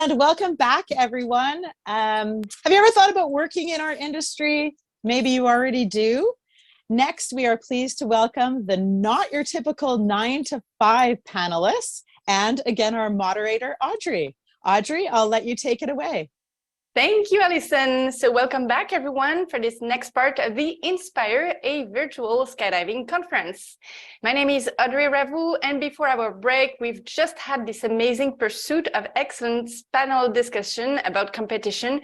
And welcome back, everyone. Have you ever thought about working in our industry? Maybe you already do. Next, we are pleased to welcome the not your typical 9 to 5 panelists, and again, our moderator, Audrey. Audrey, I'll let you take it away. Thank you, Alison. So welcome back, everyone, for this next part of the Inspire, a virtual skydiving conference. My name is Audrey Ravu, and before our break, we've just had this amazing pursuit of excellence panel discussion about competition.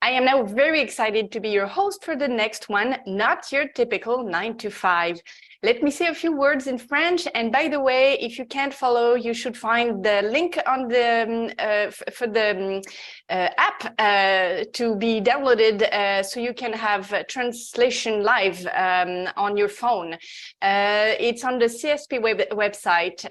I am now very excited to be your host for the next one, not your typical 9 to 5. Let me say a few words in French. And by the way, if you can't follow, you should find the link on the for the app to be downloaded so you can have translation live on your phone. It's on the CSPA website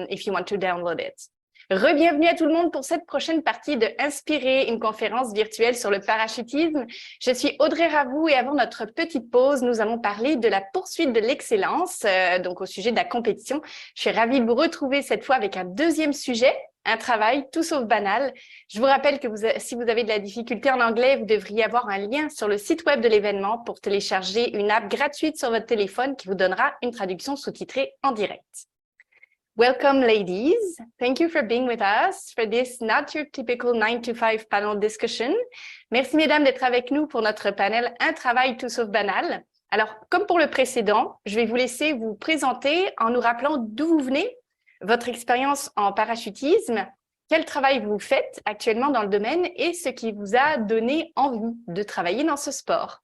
if you want to download it. Re-bienvenue à tout le monde pour cette prochaine partie de Inspirer, une conférence virtuelle sur le parachutisme. Je suis Audrey Ravou et avant notre petite pause, nous allons parler de la poursuite de l'excellence, donc au sujet de la compétition. Je suis ravie de vous retrouver cette fois avec un deuxième sujet, un travail tout sauf banal. Je vous rappelle que si vous avez de la difficulté en anglais, vous devriez avoir un lien sur le site web de l'événement pour télécharger une app gratuite sur votre téléphone qui vous donnera une traduction sous-titrée en direct. Welcome, ladies. Thank you for being with us for this not your typical 9 to 5 panel discussion. Merci, mesdames, d'être avec nous pour notre panel Un travail tout sauf banal. Alors, comme pour le précédent, je vais vous laisser vous présenter en nous rappelant d'où vous venez, votre expérience en parachutisme, quel travail vous faites actuellement dans le domaine et ce qui vous a donné envie de travailler dans ce sport.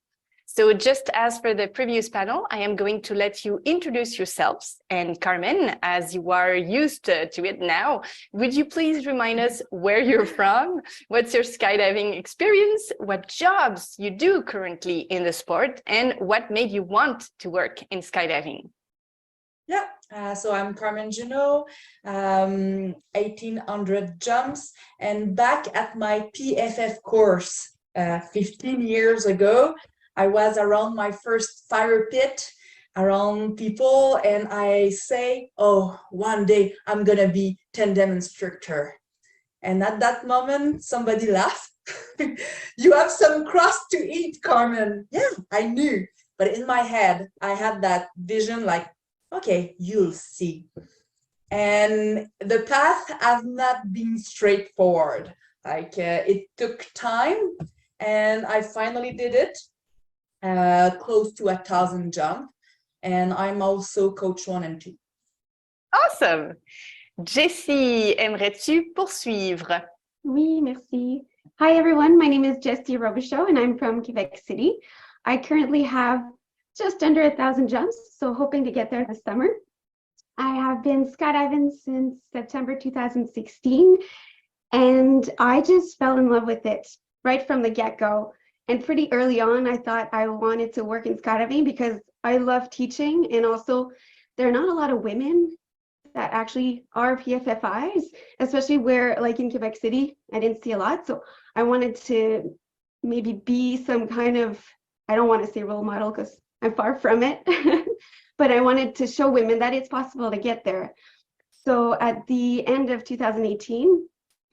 So just as for the previous panel, I am going to let you introduce yourselves. And Carmen, as you are used to it now, would you please remind us where you're from, what's your skydiving experience, what jobs you do currently in the sport, and what made you want to work in skydiving? Yeah, so I'm Carmen Junot, 1800 jumps, and back at my PFF course 15 years ago, I was around my first fire pit, around people, and I say, oh, one day I'm gonna be tandem instructor. And at that moment, somebody laughed. You have some crust to eat, Carmen. Yeah, I knew. But in my head, I had that vision like, okay, you'll see. And the path has not been straightforward. Like it took time, and I finally did it. Close to 1,000 jump, and I'm also coach 1 and 2. Awesome. Jessie, aimerais-tu poursuivre? Oui, merci. Hi, everyone. My name is Jessie Robichaud, and I'm from Quebec City. I currently have just under 1,000 jumps, so hoping to get there this summer. I have been skydiving since September 2016, and I just fell in love with it right from the get-go. And pretty early on, I thought I wanted to work in skydiving because I love teaching, and also there are not a lot of women that actually are PFFIs, especially where, like in Quebec City, I didn't see a lot. So I wanted to maybe be some kind of, I don't want to say role model because I'm far from it, but I wanted to show women that it's possible to get there. So at the end of 2018,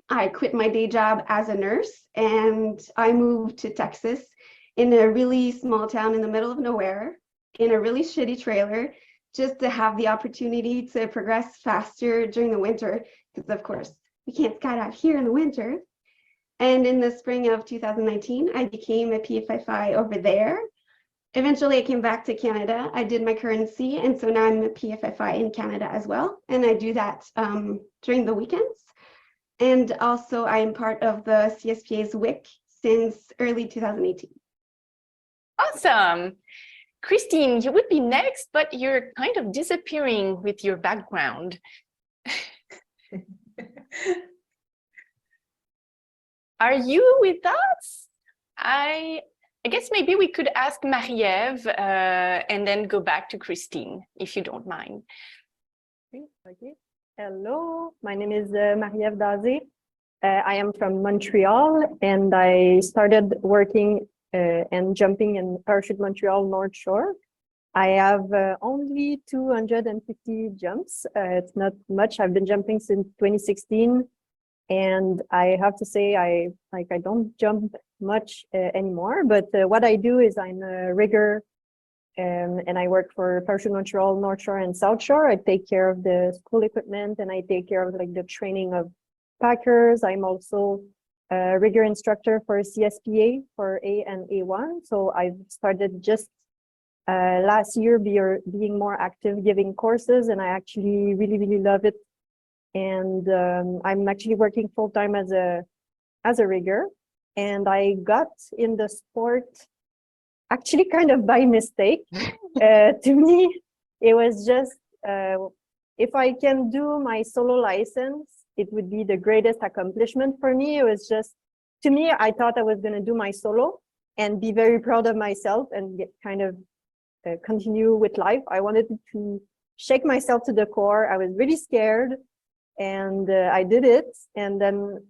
I quit my day job as a nurse and I moved to Texas in a really small town in the middle of nowhere in a really shitty trailer just to have the opportunity to progress faster during the winter because of course we can't skydive here in the winter. And in the spring of 2019, I became a PFFI over there. Eventually I came back to Canada. I did my currency, and so now I'm a PFFI in Canada as well. And I do that during the weekends. And also I am part of the CSPA's WIC since early 2018. Awesome. Christine, you would be next, but you're kind of disappearing with your background. Are you with us? I guess maybe we could ask Marie-Ève and then go back to Christine, if you don't mind. Okay. Hello, my name is Marie-Ève Dazé. I am from Montreal, and I started working and jumping in Parachute Montreal North Shore. I have only 250 jumps. It's not much. I've been jumping since 2016. And I have to say, I don't jump much anymore, but what I do is I'm a rigger, and I work for Parachute Montreal, North Shore and South Shore. I take care of the school equipment and I take care of like the training of packers. I'm also a rigger instructor for CSPA for A and A1. So I've started just last year being more active giving courses, and I actually really love it. And I'm actually working full time as a rigger, and I got in the sport actually kind of by mistake. To me, it was just if I can do my solo license, it would be the greatest accomplishment for me. It was just, to me, I thought I was going to do my solo and be very proud of myself and get kind of continue with life. I wanted to shake myself to the core. I was really scared. And I did it. And then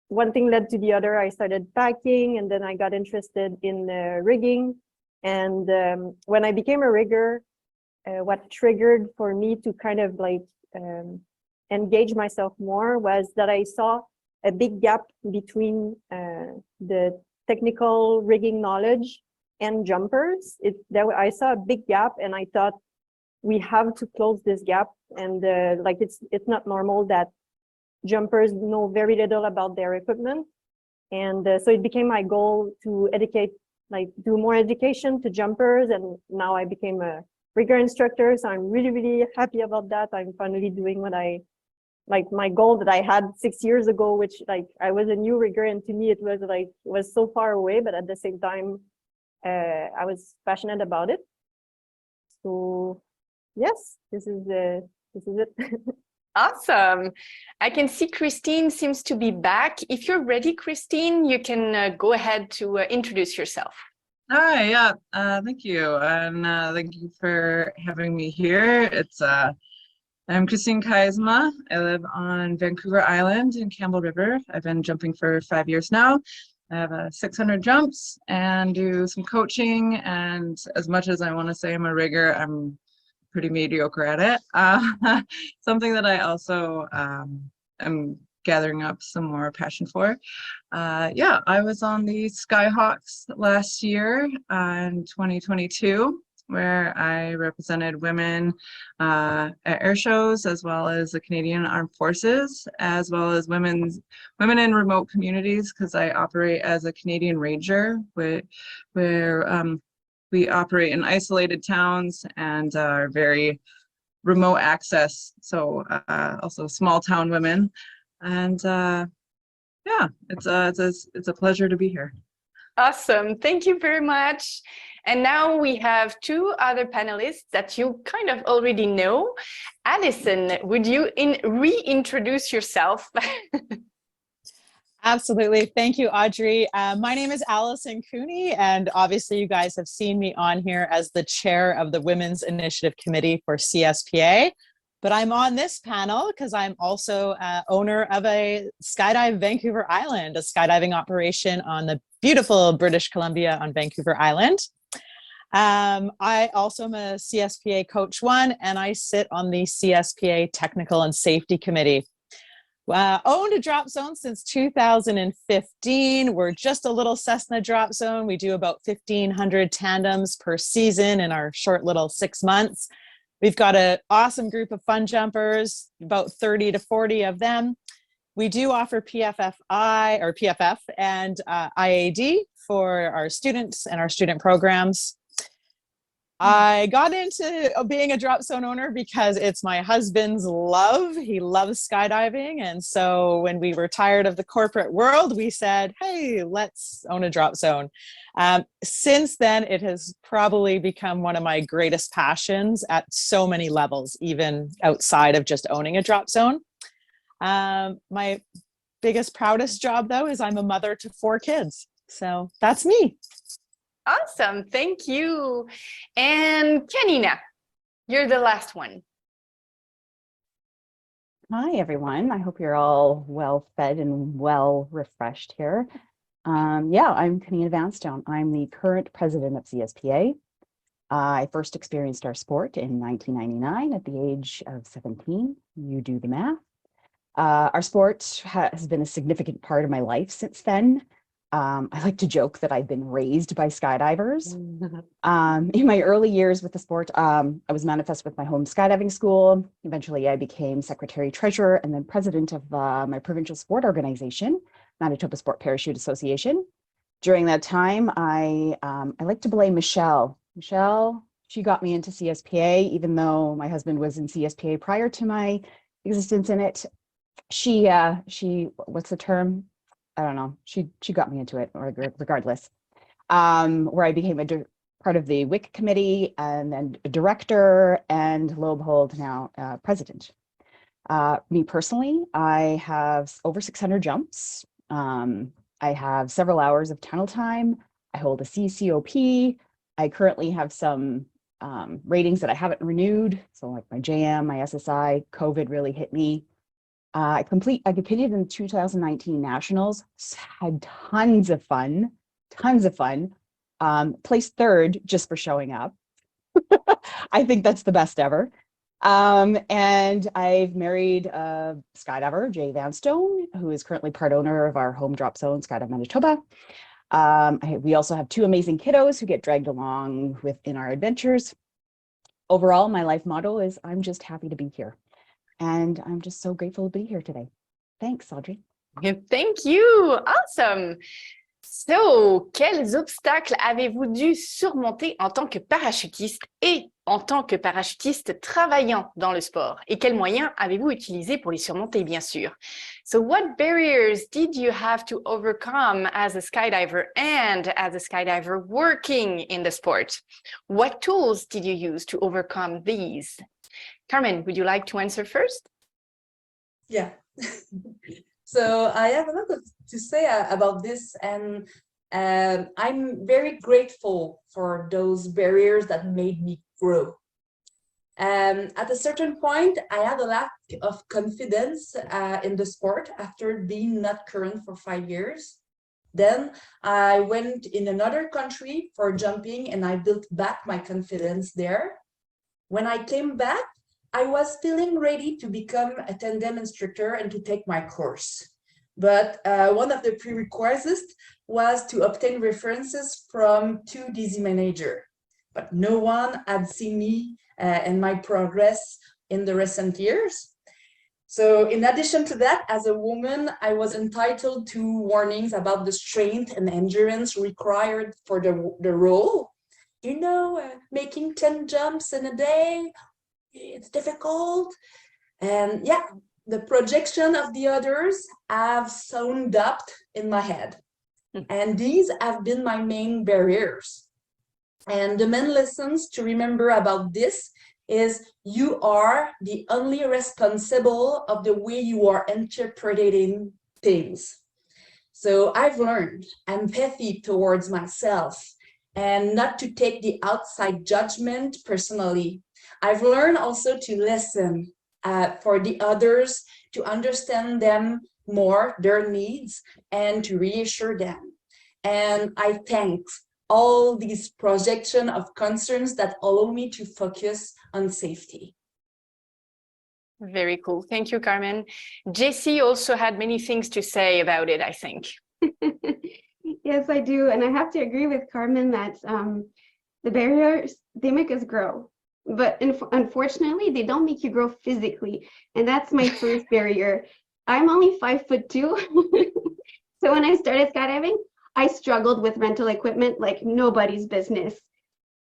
one thing led to the other. I started packing, and then I got interested in rigging. And when I became a rigger, what triggered for me to kind of like engage myself more was that I saw a big gap between the technical rigging knowledge and jumpers. I saw a big gap, and I thought, we have to close this gap. And like it's not normal that jumpers know very little about their equipment. And so it became my goal to educate, like do more education to jumpers. And now I became a rigger instructor. So I'm really happy about that. I'm finally doing what my goal that I had 6 years ago, which like I was a new rigger, and to me it was so far away, but at the same time I was passionate about it. So yes, this is it. Awesome. I can see Christine seems to be back. If you're ready, Christine, you can go ahead to introduce yourself. Hi, yeah, thank you. And thank you for having me here. I'm Christine Kaisma. I live on Vancouver Island in Campbell River. I've been jumping for 5 years now. I have 600 jumps and do some coaching. And as much as I want to say I'm a rigger, I'm pretty mediocre at it. Something that I also am gathering up some more passion for. Yeah, I was on the Skyhawks last year in 2022, where I represented women at air shows, as well as the Canadian Armed Forces, as well as women in remote communities, because I operate as a Canadian Ranger, where we operate in isolated towns and are very remote access. So also small town women. And yeah, it's a pleasure to be here. Awesome. Thank you very much. And now we have two other panelists that you kind of already know. Alison, would you reintroduce yourself? Absolutely. Thank you, Audrey. My name is Alison Cooney, and obviously you guys have seen me on here as the chair of the Women's Initiative Committee for CSPA. But I'm on this panel because I'm also owner of a Skydive Vancouver Island, a skydiving operation on the beautiful British Columbia on Vancouver Island. I also am a CSPA Coach 1, and I sit on the CSPA Technical and Safety Committee. Owned a drop zone since 2015. We're just a little Cessna drop zone. We do about 1,500 tandems per season in our short little 6 months. We've got an awesome group of fun jumpers, about 30 to 40 of them. We do offer PFF and IAD for our students and our student programs. I got into being a drop zone owner because it's my husband's love. He loves skydiving. And so when we were tired of the corporate world, we said, hey, let's own a drop zone. Since then, it has probably become one of my greatest passions at so many levels, even outside of just owning a drop zone. My biggest, proudest job, though, is I'm a mother to 4 kids. So that's me. Awesome. Thank you. And Janina, you're the last one. Hi, everyone. I hope you're all well fed and well refreshed here. Yeah, I'm Janina Vanstone. I'm the current president of CSPA. I first experienced our sport in 1999 at the age of 17. You do the math. Our sport has been a significant part of my life since then. I like to joke that I've been raised by skydivers. In my early years with the sport, I was manifest with my home skydiving school. Eventually, I became secretary treasurer and then president of my provincial sport organization, Manitoba Sport Parachute Association. During that time, I like to blame Michelle. Michelle, she got me into CSPA, even though my husband was in CSPA prior to my existence in it. She what's the term? I don't know. She got me into it, regardless. Where I became part of the WIC committee and then a director, and lo and behold, now president. Me personally, I have over 600 jumps. I have several hours of tunnel time. I hold a CCOP. I currently have some ratings that I haven't renewed. So like my JM, my SSI, COVID really hit me. I competed in 2019 nationals, had tons of fun. Placed third just for showing up. I think that's the best ever. And I've married a skydiver, Jay Vanstone, who is currently part owner of our home drop zone, Skydive Manitoba. We also have two amazing kiddos who get dragged along within our adventures. Overall, my life motto is I'm just happy to be here. And I'm just so grateful to be here today. Thanks, Audrey. Thank you. Awesome. So, quels obstacles avez-vous dû surmonter en tant que parachutiste et en tant que parachutiste travaillant dans le sport? Et quels moyens avez-vous utilisés pour les surmonter, bien sûr? So, what barriers did you have to overcome as a skydiver and as a skydiver working in the sport? What tools did you use to overcome these? Carmen, would you like to answer first? Yeah. So I have a lot to say about this, and I'm very grateful for those barriers that made me grow. At a certain point, I had a lack of confidence in the sport after being not current for 5 years. Then I went in another country for jumping, and I built back my confidence there. When I came back, I was feeling ready to become a tandem instructor and to take my course. But one of the prerequisites was to obtain references from 2 DZ managers. But no one had seen me and my progress in the recent years. So in addition to that, as a woman, I was entitled to warnings about the strength and endurance required for the role. You know, making 10 jumps in a day, it's difficult. And yeah, the projection of the others have sound up in my head. And these have been my main barriers. And the main lessons to remember about this is you are the only responsible of the way you are interpreting things. So I've learned empathy towards myself and not to take the outside judgment personally. I've learned also to listen for the others, to understand them more, their needs, and to reassure them. And I thank all these projection of concerns that allow me to focus on safety. Very cool. Thank you, Carmen. Jessie also had many things to say about it, I think. Yes, I do. And I have to agree with Carmen that the barriers, they make us grow. But unfortunately, they don't make you grow physically. And that's my first barrier. I'm only 5'2". So when I started skydiving, I struggled with rental equipment like nobody's business.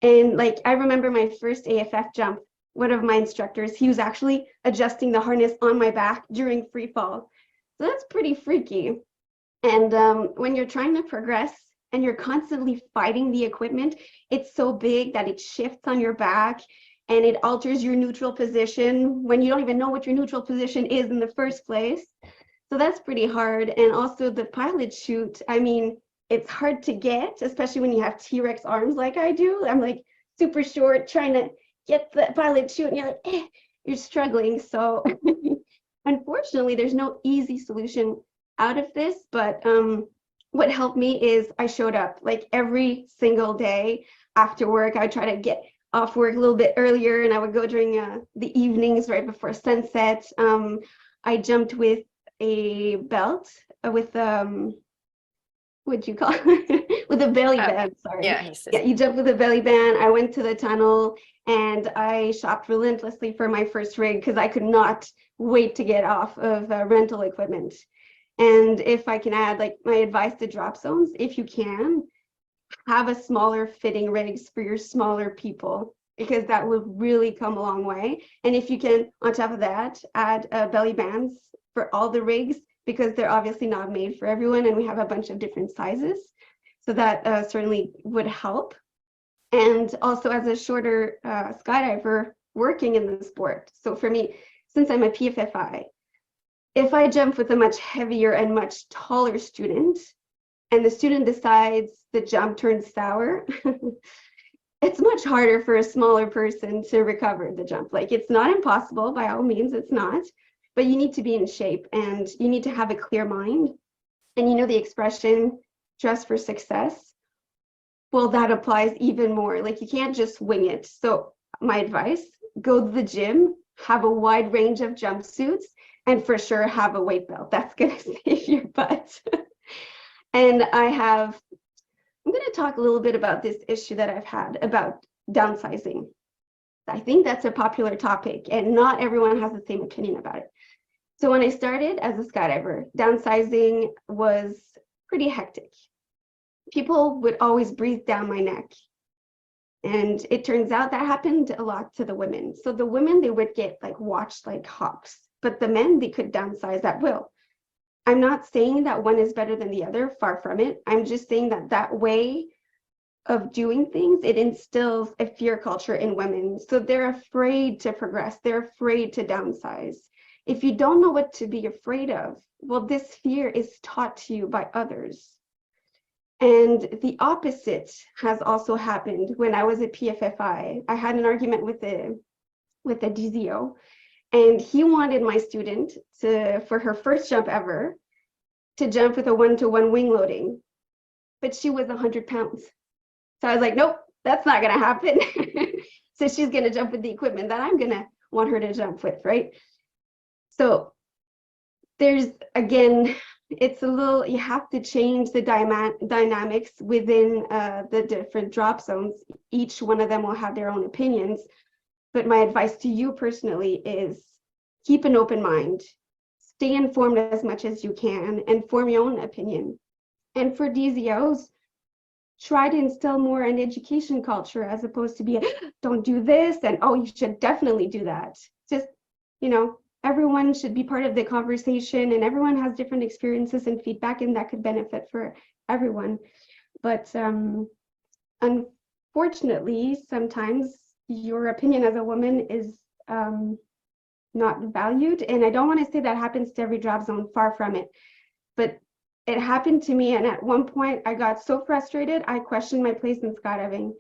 And like, I remember my first AFF jump, one of my instructors, he was actually adjusting the harness on my back during free fall. So that's pretty freaky. And when you're trying to progress and you're constantly fighting the equipment, it's so big that it shifts on your back and it alters your neutral position when you don't even know what your neutral position is in the first place. So that's pretty hard. And also the pilot chute, I mean, it's hard to get, especially when you have T-Rex arms like I do. I'm like super short trying to get the pilot chute and you're like, you're struggling. So unfortunately, there's no easy solution out of this, but what helped me is I showed up like every single day after work. I try to get off work a little bit earlier and I would go during the evenings right before sunset. I jumped with a belt with what'd you call it? With a belly band, sorry. Yeah, he says. Yeah, you jump with a belly band. I went to the tunnel and I shopped relentlessly for my first rig because I could not wait to get off of rental equipment. And if I can add, like, my advice to drop zones, if you can, have a smaller fitting rigs for your smaller people, because that will really come a long way. And if you can, on top of that, add belly bands for all the rigs, because they're obviously not made for everyone and we have a bunch of different sizes. So that certainly would help. And also, as a shorter skydiver working in the sport. So for me, since I'm a PFFI, if I jump with a much heavier and much taller student, and the student decides the jump turns sour, it's much harder for a smaller person to recover the jump. Like, it's not impossible, by all means, it's not, but you need to be in shape and you need to have a clear mind. And you know the expression, dress for success? Well, that applies even more. Like, you can't just wing it. So my advice, go to the gym, have a wide range of jumpsuits, and for sure have a weight belt. That's gonna save your butt. And I'm gonna talk a little bit about this issue that I've had about downsizing. I think that's a popular topic and not everyone has the same opinion about it. So when I started as a skydiver, downsizing was pretty hectic. People would always breathe down my neck. And it turns out that happened a lot to the women. So the women, they would get like watched like hawks, but the men, they could downsize at will. I'm not saying that one is better than the other, far from it. I'm just saying that that way of doing things, it instills a fear culture in women. So they're afraid to progress. They're afraid to downsize. If you don't know what to be afraid of, well, this fear is taught to you by others. And the opposite has also happened when I was at PFFI. I had an argument with a DZO, and he wanted my student to, for her first jump ever, to jump with a 1-to-1 wing loading, but she was 100 pounds. So I was like, nope, that's not gonna happen. So she's gonna jump with the equipment that I'm gonna want her to jump with, right? So there's, again, it's a little, you have to change the dynamics within the different drop zones. Each one of them will have their own opinions. But my advice to you personally is keep an open mind, stay informed as much as you can, and form your own opinion. And for DZOs, try to instill more an education culture as opposed to be, don't do this, and oh, you should definitely do that. Just, you know, everyone should be part of the conversation, and everyone has different experiences and feedback, and that could benefit for everyone. But unfortunately, sometimes your opinion as a woman is not valued. And I don't want to say that happens to every drop zone, far from it. But it happened to me, and at one point I got so frustrated, I questioned my place in skydiving.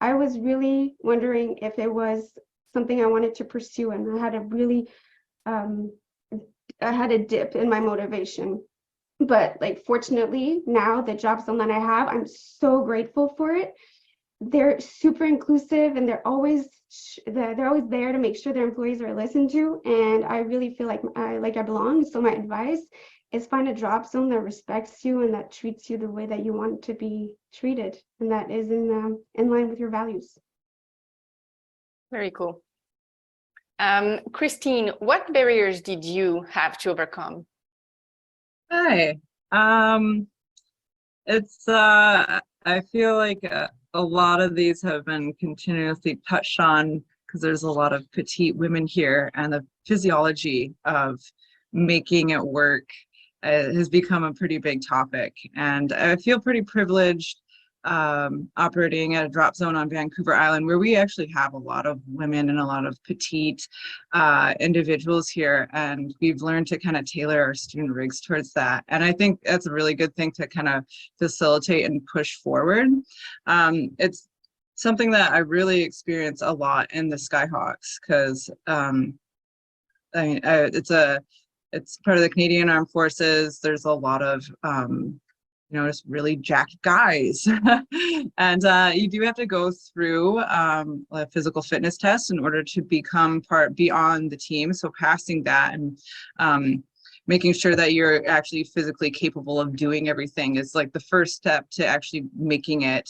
I was really wondering if it was something I wanted to pursue, and I had a really I had a dip in my motivation. But like, fortunately, now the job zone that I have, I'm so grateful for it. They're super inclusive, and they're always there to make sure their employees are listened to, and I really feel like I belong. So my advice is find a drop zone that respects you and that treats you the way that you want to be treated, and that is in line with your values. Very cool. Christine, what barriers did you have to overcome? Hi. It's I feel like a lot of these have been continuously touched on because there's a lot of petite women here, and the physiology of making it work has become a pretty big topic. And I feel pretty privileged operating at a drop zone on Vancouver Island, where we actually have a lot of women and a lot of petite individuals here, and we've learned to kind of tailor our student rigs towards that. And I think that's a really good thing to kind of facilitate and push forward. It's something that I really experience a lot in the Skyhawks, because I mean, it's part of the Canadian Armed Forces. There's a lot of just really jacked guys. And you do have to go through a physical fitness test in order to be on the team. So passing that and making sure that you're actually physically capable of doing everything is like the first step to actually making it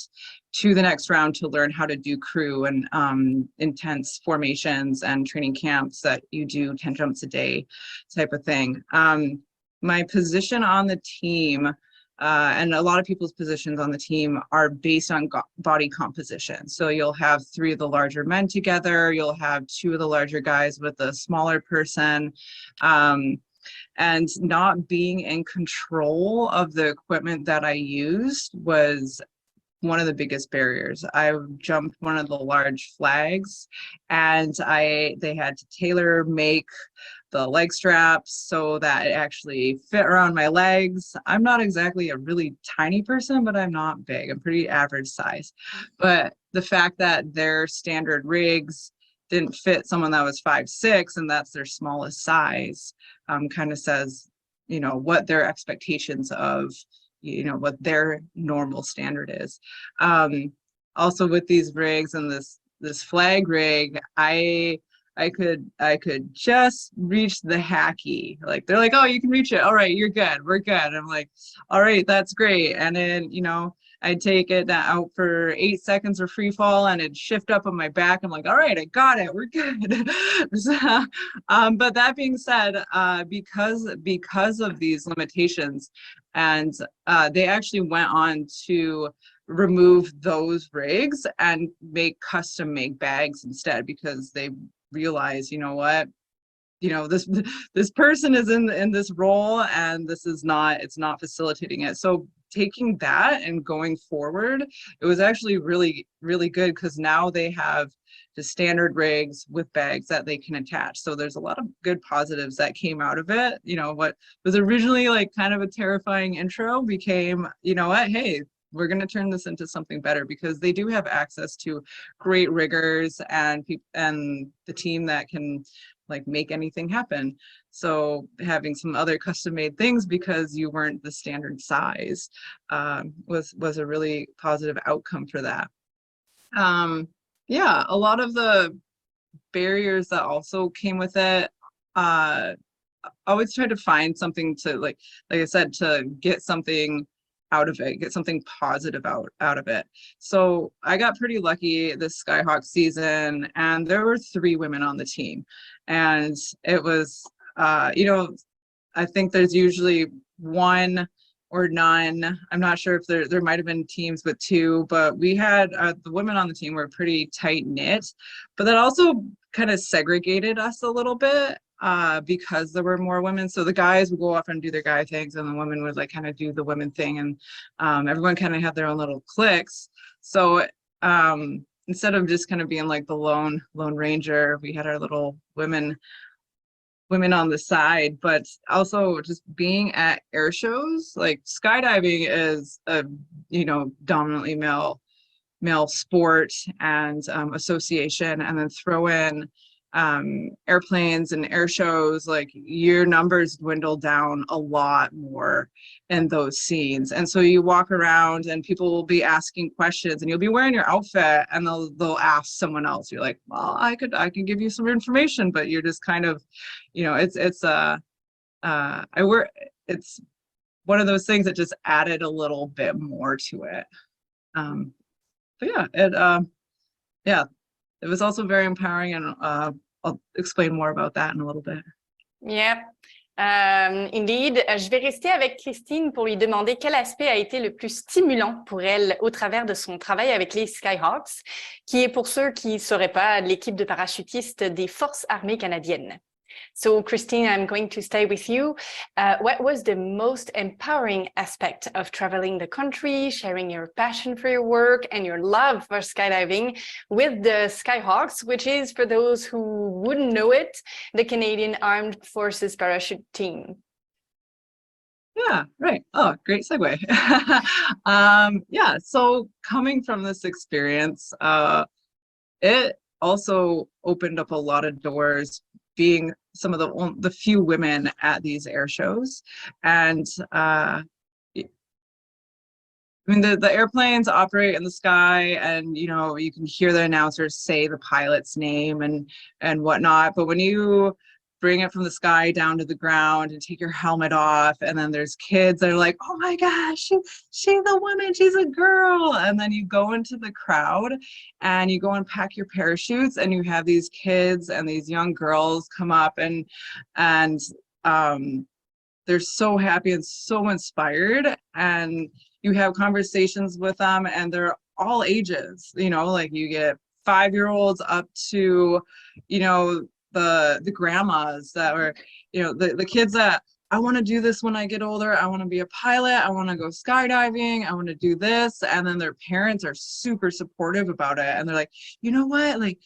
to the next round, to learn how to do crew and intense formations and training camps that you do 10 jumps a day type of thing. My position on the team, and a lot of people's positions on the team, are based on body composition. So you'll have 3 of the larger men together, you'll have 2 of the larger guys with a smaller person. And not being in control of the equipment that I used was one of the biggest barriers. I jumped one of the large flags, and they had to tailor make the leg straps so that it actually fit around my legs. I'm not exactly a really tiny person, but I'm not big. I'm pretty average size. But the fact that their standard rigs didn't fit someone that was 5'6", and that's their smallest size, kind of says, what their expectations of, what their normal standard is. Also with these rigs and this flag rig, I could just reach the hacky. Like, they're like, oh, you can reach it. All right, you're good. We're good. I'm like, all right, that's great. And then, I'd take it out for 8 seconds of free fall, and it'd shift up on my back. I'm like, all right, I got it. We're good. So, but that being said, because of these limitations, and they actually went on to remove those rigs and make custom make bags instead, because they realize, this person is in this role, and it's not facilitating it. So taking that and going forward, it was actually really, really good, because now they have the standard rigs with bags that they can attach. So there's a lot of good positives that came out of it. What was originally like kind of a terrifying intro became, hey, we're going to turn this into something better, because they do have access to great riggers and the team that can like make anything happen. So having some other custom made things because you weren't the standard size was a really positive outcome for that. Yeah, a lot of the barriers that also came with it, I always try to find something to like I said, to get something out of it, get something positive out of it. So I got pretty lucky this Skyhawk season, and there were 3 women on the team, and it was, I think there's usually 1 or none. I'm not sure if there might have been teams with 2, but we had the women on the team were pretty tight knit, but that also kind of segregated us a little bit. Because there were more women, so the guys would go off and do their guy things, and the women would like kind of do the women thing, and everyone kind of had their own little cliques. So instead of just kind of being like the lone ranger, we had our little women on the side. But also just being at air shows, like skydiving is a dominantly male sport and association, and then throw in airplanes and air shows, like your numbers dwindle down a lot more in those scenes. And so you walk around and people will be asking questions, and you'll be wearing your outfit, and they'll ask someone else. You're like, well, I could give you some information, but you're just kind of, it's one of those things that just added a little bit more to it. But yeah, it was also very empowering, and I'll explain more about that in a little bit. Yeah. Indeed, je vais rester avec Christine pour lui demander quel aspect a été le plus stimulant pour elle au travers de son travail avec les Skyhawks, qui est, pour ceux qui ne sauraient pas, l'équipe de parachutistes des Forces armées canadiennes. So, Christine, I'm going to stay with you. What was the most empowering aspect of traveling the country, sharing your passion for your work and your love for skydiving with the Skyhawks, which is, for those who wouldn't know it, the Canadian Armed Forces parachute team? Yeah, right. Oh, great segue. Yeah, so coming from this experience, it also opened up a lot of doors, being some of the few women at these air shows. And I mean, the airplanes operate in the sky, and you know, you can hear the announcers say the pilot's name and whatnot. But when you bring it from the sky down to the ground and take your helmet off, and then there's kids that are like, "Oh my gosh, she's a woman, she's a girl," and then you go into the crowd and you go and pack your parachutes, and you have these kids and these young girls come up and they're so happy and so inspired, and you have conversations with them, and they're all ages, you know, like you get 5-year-olds up to, you know, the grandmas that were, you know, the kids that I want to do this when I get older. I want to be a pilot. I want to go skydiving. I want to do this. And then their parents are super supportive about it. And they're like, you know what, like,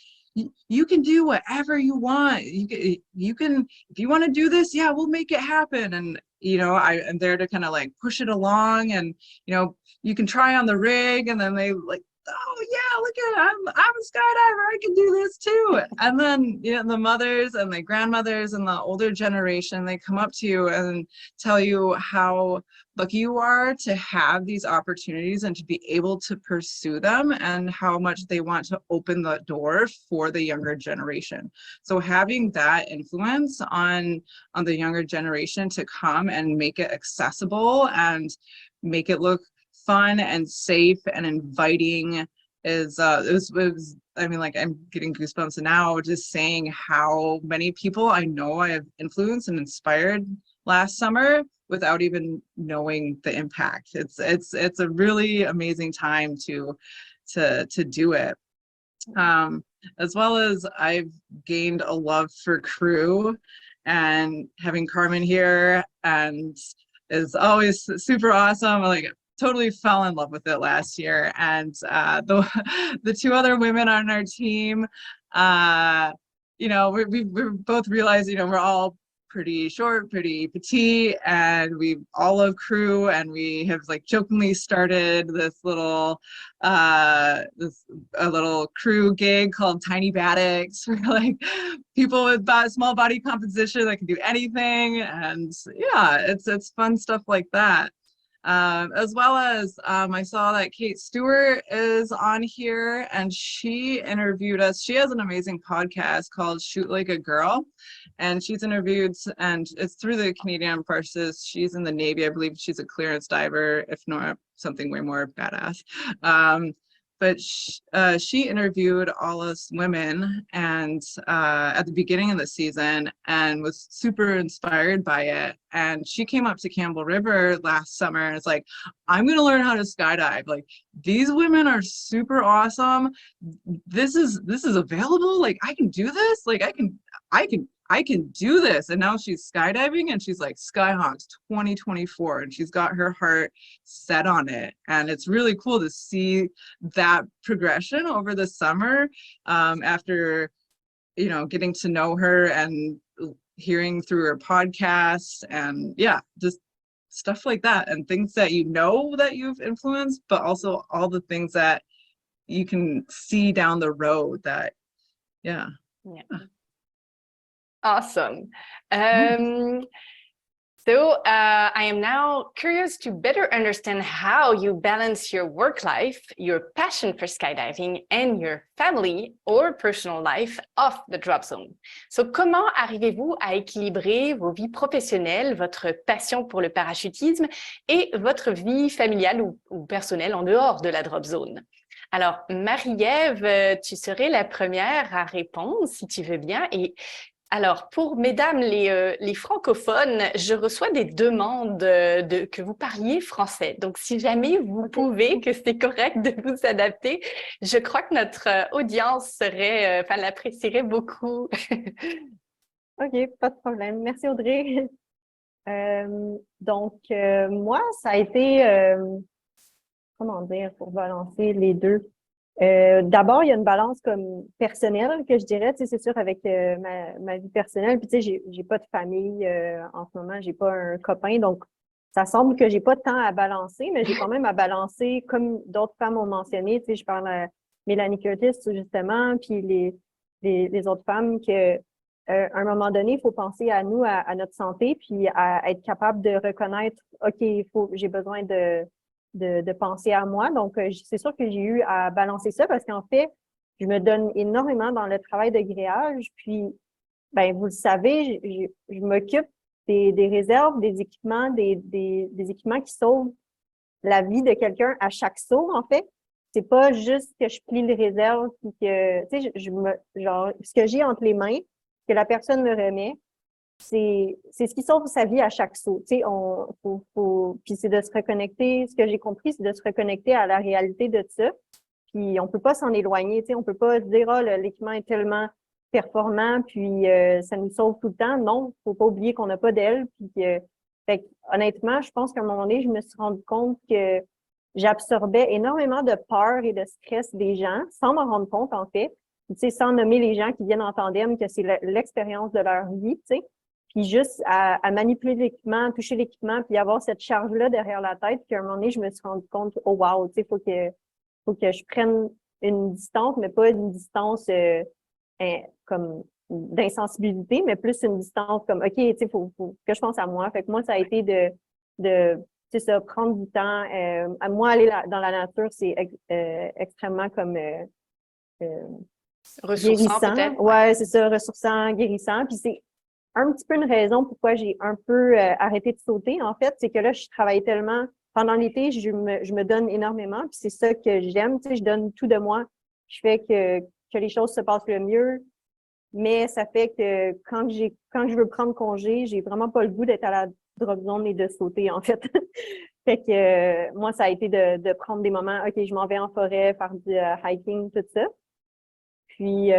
you can do whatever you want. You can, if you want to do this, yeah, we'll make it happen. And, you know, I'm there to kind of like push it along, and, you know, you can try on the rig, and then they like, oh yeah, look at it, I'm a skydiver, I can do this too. And then, you know, the mothers and the grandmothers and the older generation, they come up to you and tell you how lucky you are to have these opportunities and to be able to pursue them, and how much they want to open the door for the younger generation. So having that influence on the younger generation to come and make it accessible and make it look fun and safe and inviting is it was, I mean, like, I'm getting goosebumps now just saying how many people I know I have influenced and inspired last summer without even knowing the impact. It's a really amazing time to do it. As well as I've gained a love for crew, and having Carmen here and is always super awesome. Like, totally fell in love with it last year. And the 2 other women on our team, you know, we both realized, you know, we're all pretty short, pretty petite, and we all love crew, and we have like jokingly started this little a little crew gig called Tiny Baddicks, for like people with small body composition that can do anything. And yeah, it's fun stuff like that. As well as I saw that Kate Stewart is on here, and she interviewed us. She has an amazing podcast called Shoot Like a Girl, and she's interviewed, and it's through the Canadian Armed Forces. She's in the Navy, I believe. She's a clearance diver, if not something way more badass. But she interviewed all us women, and at the beginning of the season, and was super inspired by it. And she came up to Campbell River last summer and it's like, I'm gonna learn how to skydive. Like, these women are super awesome. This is available. Like, I can do this. Like, I can do this. And now she's skydiving, and she's like Skyhawks 2024, and she's got her heart set on it. And it's really cool to see that progression over the summer, after, you know, getting to know her and hearing through her podcast, and yeah, just stuff like that, and things that you know that you've influenced, but also all the things that you can see down the road that, yeah. Awesome. So I am now curious to better understand how you balance your work life, your passion for skydiving, and your family or personal life off the drop zone. So comment arrivez-vous à équilibrer vos vies professionnelles, votre passion pour le parachutisme et votre vie familiale ou personnelle en dehors de la drop zone? Alors, Marie-Ève, tu serais la première à répondre si tu veux bien. Et alors, pour mesdames les francophones, je reçois des demandes que vous parliez français. Donc, si jamais vous pouvez, que c'est correct de vous adapter, je crois que notre audience l'apprécierait beaucoup. OK, pas de problème. Merci, Audrey. Moi, ça a été, comment dire, pour balancer les deux. D'abord, il y a une balance comme personnelle que je dirais, tu sais, c'est sûr, avec ma vie personnelle. Puis, tu sais, j'ai pas de famille en ce moment, j'ai pas un copain, donc ça semble que j'ai pas de temps à balancer, mais j'ai quand même à balancer, comme d'autres femmes ont mentionné, tu sais, je parle à Mélanie Curtis, justement, puis les autres femmes que à un moment donné, il faut penser à nous, à notre santé, puis à être capable de reconnaître, OK, j'ai besoin de de penser à moi. Donc, c'est sûr que j'ai eu à balancer ça parce qu'en fait, je me donne énormément dans le travail de grillage. Puis, ben, vous le savez, je m'occupe des réserves, des équipements, des équipements qui sauvent la vie de quelqu'un à chaque saut, en fait. C'est pas juste que je plie les réserves puis que, tu sais, genre, ce que j'ai entre les mains, que la personne me remet, c'est ce qui sauve sa vie à chaque saut. Tu sais, puis c'est de se reconnecter. Ce que j'ai compris, c'est de se reconnecter à la réalité de ça. Puis on peut pas s'en éloigner. Tu sais, on peut pas se dire, oh, l'équipement est tellement performant, puis ça nous sauve tout le temps. Non, faut pas oublier qu'on n'a pas d'aile. Puis fait que, honnêtement, je pense qu'à un moment donné, je me suis rendu compte que j'absorbais énormément de peur et de stress des gens, sans m'en rendre compte, en fait. Tu sais, sans nommer les gens qui viennent en tandem, que c'est l'expérience de leur vie, tu sais. Puis juste à manipuler l'équipement, toucher l'équipement, puis avoir cette charge-là derrière la tête, puis à un moment donné, je me suis rendu compte, oh wow, tu sais, faut que je prenne une distance, mais pas une distance comme d'insensibilité, mais plus une distance comme, OK, tu sais, faut que je pense à moi. Fait que moi, ça a été de tu sais, ça, prendre du temps. À moi, aller dans la nature, c'est extrêmement comme Ressourçant guérissant. peut-être. Ouais, c'est ça, ressourçant, guérissant. Puis c'est un petit peu une raison pourquoi j'ai un peu arrêté de sauter, en fait, c'est que là, je travaille tellement. Pendant l'été, je me donne énormément, puis c'est ça que j'aime, tu sais, je donne tout de moi. Je fais que les choses se passent le mieux, mais ça fait que quand je veux prendre congé, j'ai vraiment pas le goût d'être à la drop zone et de sauter, en fait. Fait que moi, ça a été de prendre des moments, OK, je m'en vais en forêt, faire du hiking, tout ça. Puis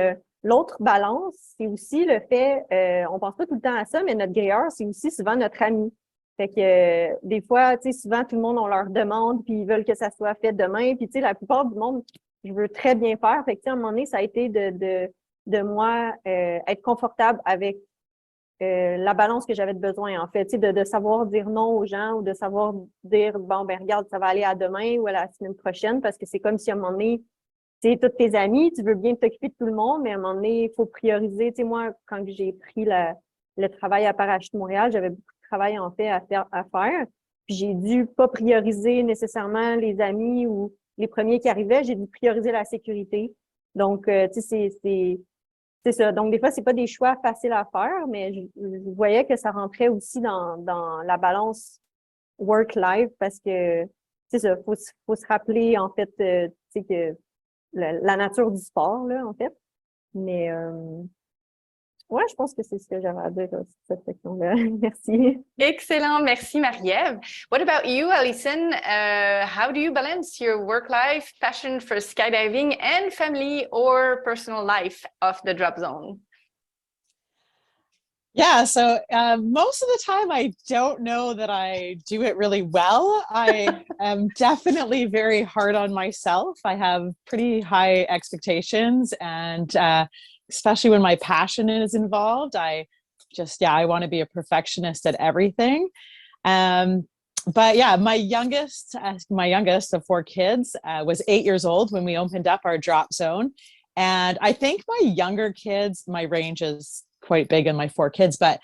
l'autre balance, c'est aussi le fait, on pense pas tout le temps à ça, mais notre grilleur, c'est aussi souvent notre ami. Fait que des fois, tu sais, souvent tout le monde on leur demande, puis ils veulent que ça soit fait demain. Puis tu sais, la plupart du monde, je veux très bien faire. Fait que tu sais, à un moment donné, ça a été de moi être confortable avec la balance que j'avais de besoin, en fait, tu sais, de savoir dire non aux gens ou de savoir dire bon ben regarde, ça va aller à demain ou à la semaine prochaine, parce que c'est comme si à un moment donné tu sais, tous tes amis, tu veux bien t'occuper de tout le monde, mais à un moment donné, il faut prioriser. Tu sais, moi, quand j'ai pris le travail à Parachute Montréal, j'avais beaucoup de travail, en fait, à faire. Puis j'ai dû pas prioriser nécessairement les amis ou les premiers qui arrivaient, j'ai dû prioriser la sécurité. Donc, tu sais, c'est ça. Donc, des fois, c'est pas des choix faciles à faire, mais je voyais que ça rentrait aussi dans la balance work-life parce que, c'est ça, faut se rappeler, en fait, tu sais, que la nature du sport, là, en fait. Mais ouais, je pense que c'est ce que j'avais à dire sur cette section-là. Merci. Excellent, merci Marie-Ève. What about you, Alison? How do you balance your work life, passion for skydiving, and family or personal life off the drop zone? Yeah, so most of the time I don't know that I do it really well. I am definitely very hard on myself. I have pretty high expectations, and especially when my passion is involved, I want to be a perfectionist at everything. But yeah, my youngest of four kids was 8 years old when we opened up our drop zone. And I think my younger kids, my range is quite big in my four kids, but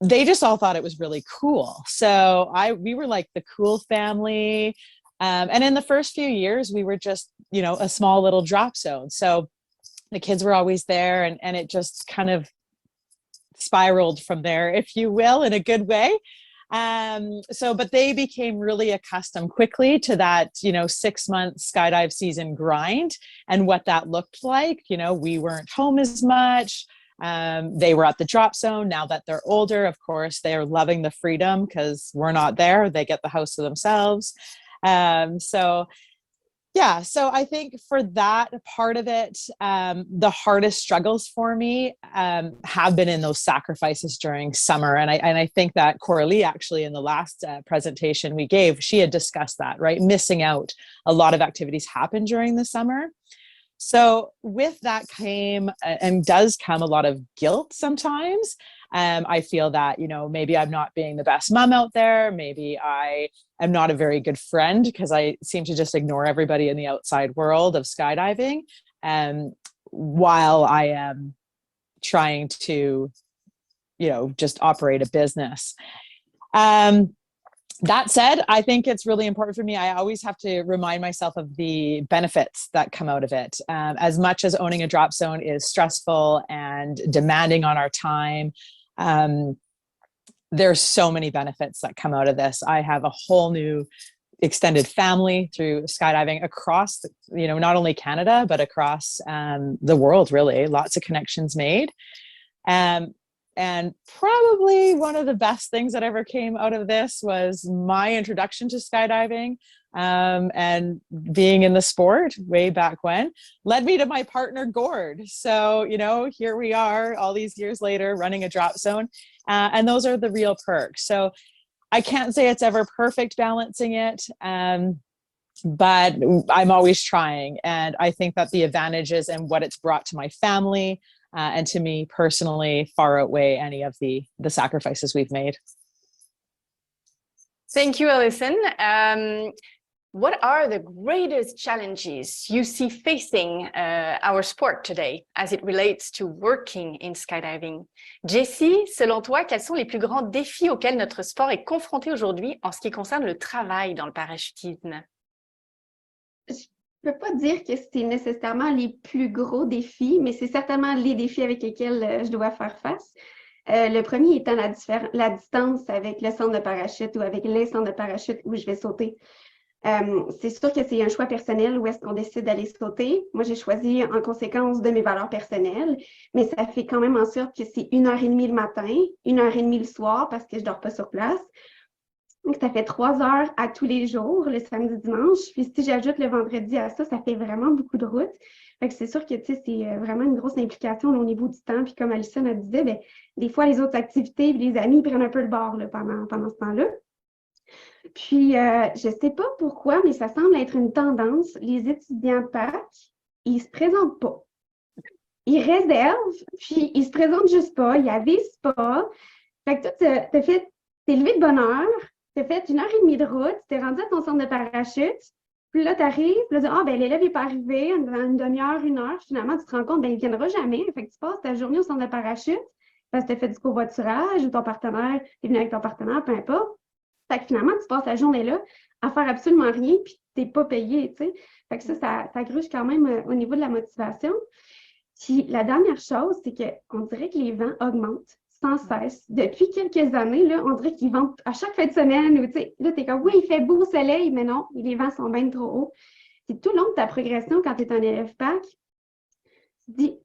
they just all thought it was really cool. So we were like the cool family. And in the first few years, we were just, a small little drop zone. So the kids were always there, and it just kind of spiraled from there, if you will, in a good way. But they became really accustomed quickly to that, 6-month skydive season grind and what that looked like. We weren't home as much. They were at the drop zone. Now that they're older, of course, they're loving the freedom because we're not there. They get the house to themselves. So I think for that part of it, the hardest struggles for me have been in those sacrifices during summer. And I think that Coralie, actually, in the last presentation we gave, she had discussed that, right? Missing out. A lot of activities happen during the summer. So with that came and does come a lot of guilt sometimes. I feel that, maybe I'm not being the best mom out there. Maybe I am not a very good friend because I seem to just ignore everybody in the outside world of skydiving. While I am trying to, just operate a business. That said, I think it's really important for me. I always have to remind myself of the benefits that come out of it. As much as owning a drop zone is stressful and demanding on our time, there's so many benefits that come out of this. I have a whole new extended family through skydiving across, not only Canada, but across the world, really. Lots of connections made. And probably one of the best things that ever came out of this was my introduction to skydiving, and being in the sport way back when led me to my partner Gord. So, here we are all these years later running a drop zone, and those are the real perks. So I can't say it's ever perfect balancing it, but I'm always trying. And I think that the advantages and what it's brought to my family, and to me personally, far outweigh any of the sacrifices we've made. Thank you, Alison. What are the greatest challenges you see facing our sport today as it relates to working in skydiving? Jessie, selon toi, quels sont les plus grands défis auxquels notre sport est confronté aujourd'hui en ce qui concerne le travail dans le parachutisme? Je peux pas dire que c'est nécessairement les plus gros défis, mais c'est certainement les défis avec lesquels je dois faire face. Le premier étant la distance avec le centre de parachute ou avec les centres de parachute où je vais sauter. C'est sûr que c'est un choix personnel où est-ce qu'on décide d'aller sauter. Moi, j'ai choisi en conséquence de mes valeurs personnelles, mais ça fait quand même en sorte que c'est 1h30 le matin, 1h30 le soir parce que je dors pas sur place. Donc, ça fait 3 heures à tous les jours, le samedi, dimanche. Puis si j'ajoute le vendredi à ça, ça fait vraiment beaucoup de route. Fait que c'est sûr que c'est vraiment une grosse implication au niveau du temps. Puis comme Alison a dit, ben, des fois, les autres activités, les amis prennent un peu le bord là, pendant ce temps-là. Puis, je ne sais pas pourquoi, mais ça semble être une tendance. Les étudiants PAC, ils ne se présentent pas. Ils réservent, puis ils ne se présentent juste pas, ils avisent pas. Fait que toi, t'es levé de bonne heure, tu as fait 1h30 de route, tu t'es rendu à ton centre de parachute, puis là, tu arrives, puis là, l'élève n'est pas arrivé dans une demi-heure, 1 heure, finalement, tu te rends compte, il ne viendra jamais. Fait que tu passes ta journée au centre de parachute parce que tu as fait du covoiturage ou ton partenaire, tu es venu avec ton partenaire, peu importe. Fait que finalement, tu passes la journée là à faire absolument rien, puis tu n'es pas payé, tu sais. Fait que ça gruge quand même au niveau de la motivation. Puis la dernière chose, c'est qu'on dirait que les vents augmentent sans cesse. Depuis quelques années, là, on dirait qu'ils vont à chaque fin de semaine, tu sais, là, tu es comme, oui, il fait beau soleil, mais non, les vents sont bien trop hauts. C'est tout le long de ta progression quand tu es un élève PAC, tu dis,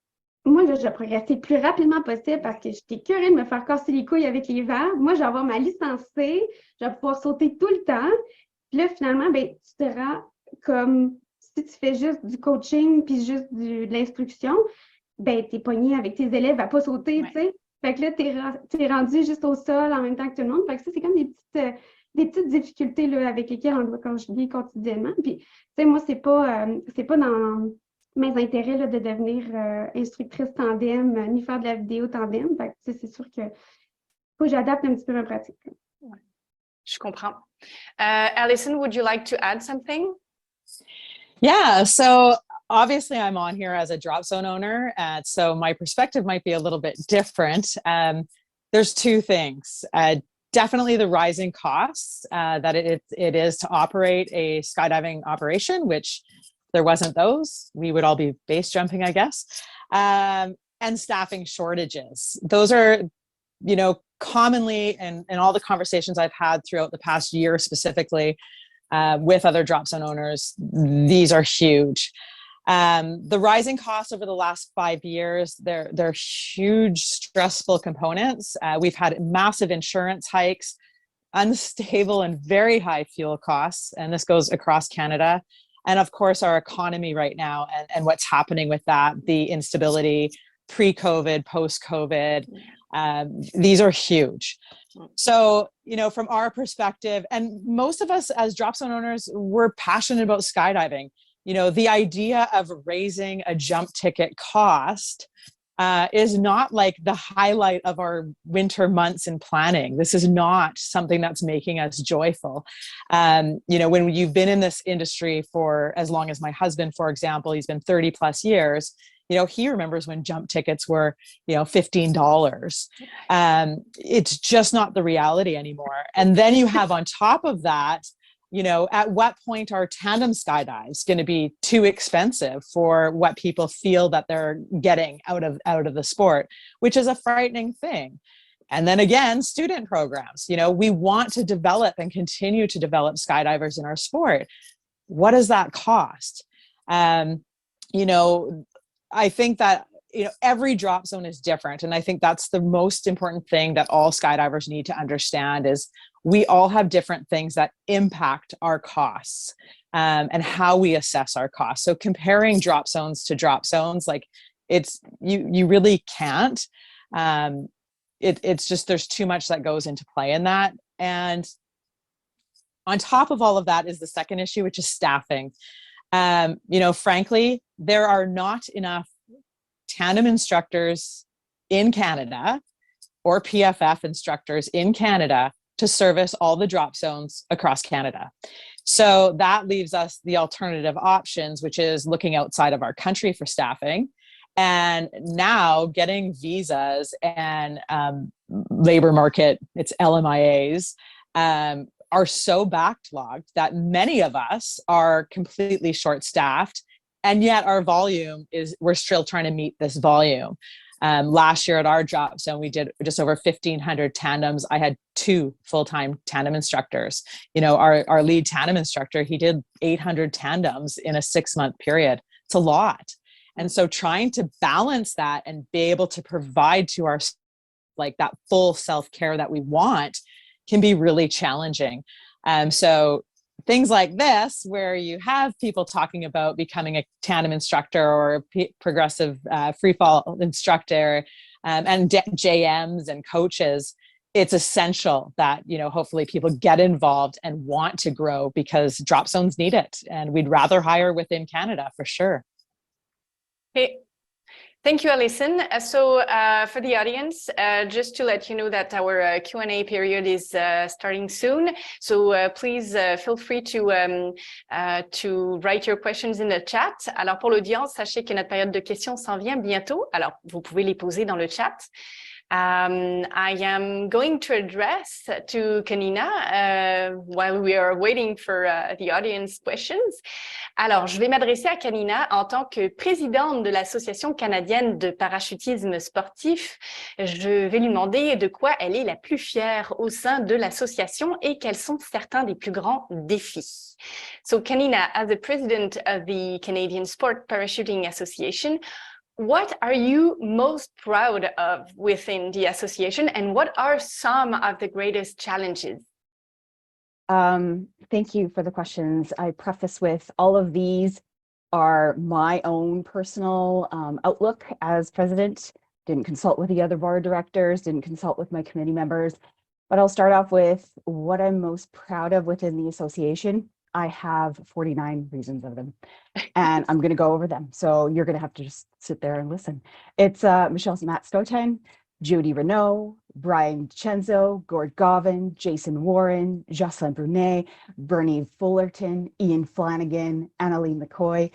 moi, là, je vais progresser le plus rapidement possible parce que j'étais curieuse de me faire casser les couilles avec les vents. Moi, je vais avoir ma licence C, je vais pouvoir sauter tout le temps. Puis là, finalement, ben, tu te rends comme si tu fais juste du coaching puis juste de l'instruction, ben, tu es pogné avec tes élèves à pas sauter, tu sais. Fait que là, tu es rendu juste au sol en même temps que tout le monde. Fait que ça, c'est comme des petites difficultés là, avec lesquelles on doit conjuguer quotidiennement. Puis, tu sais, moi, c'est pas dans mes intérêts là, de devenir instructrice tandem, ni faire de la vidéo tandem. Fait que, c'est sûr que faut que j'adapte un petit peu ma pratique. Ouais, je comprends. Alison, would you like to add something? Yeah, so obviously I'm on here as a drop zone owner, so my perspective might be a little bit different. There's two things. Definitely the rising costs that it is to operate a skydiving operation, which there wasn't those, we would all be base jumping, I guess. And staffing shortages. Those are, commonly in all the conversations I've had throughout the past year specifically with other drop zone owners, these are huge. The rising costs over the last 5 years, they're huge stressful components. We've had massive insurance hikes, unstable and very high fuel costs, and this goes across Canada. And of course, our economy right now and what's happening with that, the instability, pre-COVID, post-COVID, these are huge. So, from our perspective, and most of us as drop zone owners, we're passionate about skydiving. The idea of raising a jump ticket cost is not like the highlight of our winter months in planning. This is not something that's making us joyful. When you've been in this industry for as long as my husband, for example, he's been 30 plus years, he remembers when jump tickets were, $15. It's just not the reality anymore. And then you have on top of that, at what point are tandem skydives going to be too expensive for what people feel that they're getting out of the sport, which is a frightening thing. And then again, student programs, we want to develop and continue to develop skydivers in our sport. What does that cost? I think that, every drop zone is different. And I think that's the most important thing that all skydivers need to understand is we all have different things that impact our costs and how we assess our costs. So comparing drop zones to drop zones, like you really can't. It's just, there's too much that goes into play in that. And on top of all of that is the second issue, which is staffing. Frankly, there are not enough tandem instructors in Canada or PFF instructors in Canada to service all the drop zones across Canada. So that leaves us the alternative options, which is looking outside of our country for staffing. And now getting visas and labor market, it's LMIAs, are so backlogged that many of us are completely short-staffed, and yet our volume we're still trying to meet this volume. Last year at our drop zone, we did just over 1,500 tandems. I had 2 full-time tandem instructors. Our lead tandem instructor, he did 800 tandems in a 6-month period. It's a lot. And so trying to balance that and be able to provide to our, like, that full self-care that we want can be really challenging. So things like this, where you have people talking about becoming a tandem instructor or a progressive free fall instructor, and JMs and coaches, it's essential that, hopefully people get involved and want to grow, because drop zones need it. And we'd rather hire within Canada for sure. Hey, thank you, Alison. So for the audience, just to let you know that our Q&A period is starting soon. So please feel free to write your questions in the chat. Alors pour l'audience, sachez que notre période de questions s'en vient bientôt. Alors vous pouvez les poser dans le chat. I am going to address to Kanina while we are waiting for the audience questions. Alors, je vais m'adresser à Kanina en tant que présidente de l'Association canadienne de parachutisme sportif. Je vais lui demander de quoi elle est la plus fière au sein de l'association et quels sont certains des plus grands défis. So, Kanina, as the president of the Canadian Sport Parachuting Association, what are you most proud of within the association, and what are some of the greatest challenges? Thank you for the questions. I preface with all of these are my own personal outlook as president. Didn't consult with the other board directors, didn't consult with my committee members, but I'll start off with what I'm most proud of within the association. I have 49 reasons of them, and I'm going to go over them. So you're going to have to just sit there and listen. It's Michelle Matt Stoten, Judy Renault, Brian Chenzo, Gord Govan, Jason Warren, Jocelyn Brunet, Bernie Fullerton, Ian Flanagan, Annalie McCoy,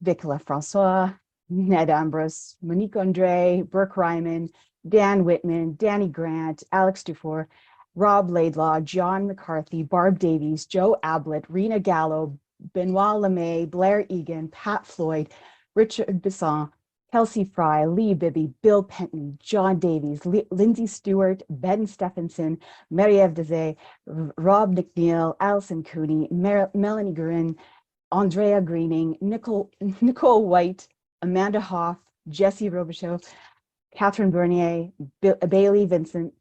Vic Lefrancois, Ned Ambrose, Monique Andre, Brooke Ryman, Dan Whitman, Danny Grant, Alex Dufour, Rob Laidlaw, John McCarthy, Barb Davies, Joe Ablett, Rena Gallo, Benoit Lemay, Blair Egan, Pat Floyd, Richard Bisson, Kelsey Fry, Lee Bibby, Bill Penton, John Davies, Lindsay Stewart, Ben Stephenson, Marie-Ève Dezay, Rob McNeil, Alison Cooney, Melanie Gurin, Andrea Greening, Nicole White, Amanda Hoff, Jessie Robichaud, Catherine Bernier, Bailey Vincent,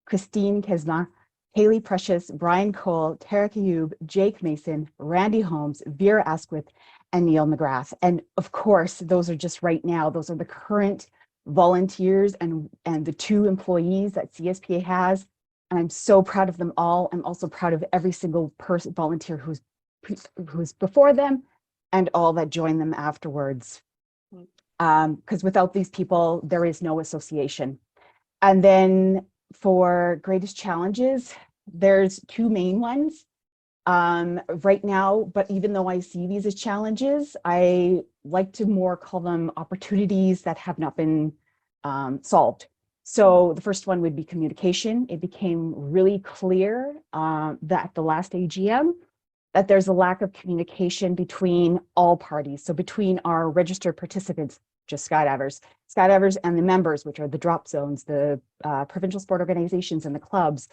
Christine Kesma, Haley Precious, Brian Cole, Tara Kayub, Jake Mason, Randy Holmes, Vera Asquith, and Neil McGrath. And of course, those are just right now, those are the current volunteers and the 2 employees that CSPA has. And I'm so proud of them all. I'm also proud of every single person, volunteer who's before them and all that joined them afterwards. Because without these people, there is no association. And then for greatest challenges, there's 2 main ones. right now, but even though I see these as challenges, I like to more call them opportunities that have not been solved. So the first one would be communication. It became really clear that at the last AGM that there's a lack of communication between all parties. So between our registered participants, just skydivers and the members, which are the drop zones, the provincial sport organizations and the clubs,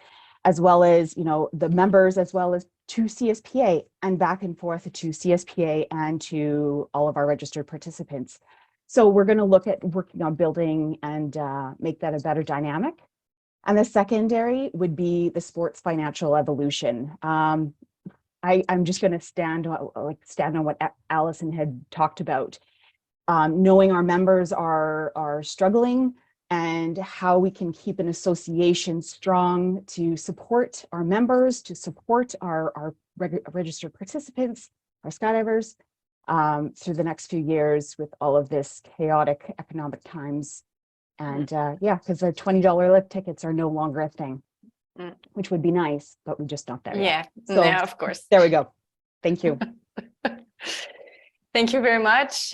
as well as, you know, the members, as well as to CSPA and back and forth to CSPA and to all of our registered participants. So we're going to look at working on building and make that a better dynamic. And the secondary would be the sports financial evolution. I'm just going to stand on what Allison had talked about. Knowing our members are struggling and how we can keep an association strong to support our members, to support our registered participants, our skydivers, through the next few years with all of this chaotic economic times. And yeah, because the $20 lift tickets are no longer a thing, which would be nice, but we're just not there yet. So, yeah, of course. There we go. Thank you. Thank you very much.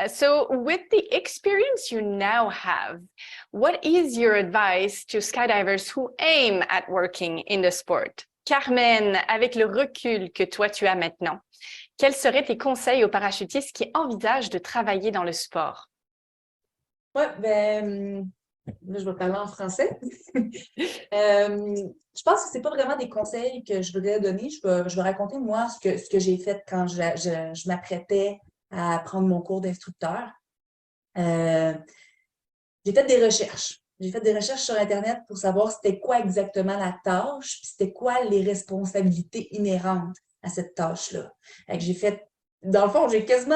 So with the experience you now have, what is your advice to skydivers who aim at working in the sport? Carmen, avec le recul que toi tu as maintenant, quels seraient tes conseils aux parachutistes qui envisagent de travailler dans le sport? Ouais, ben, là, je vais parler en français. Je pense que c'est pas vraiment des conseils que je voudrais donner. Je vais raconter, moi, ce que j'ai fait quand je m'apprêtais à prendre mon cours d'instructeur. J'ai fait des recherches. J'ai fait des recherches sur Internet pour savoir c'était quoi exactement la tâche, puis c'était quoi les responsabilités inhérentes à cette tâche-là. J'ai fait, dans le fond, j'ai quasiment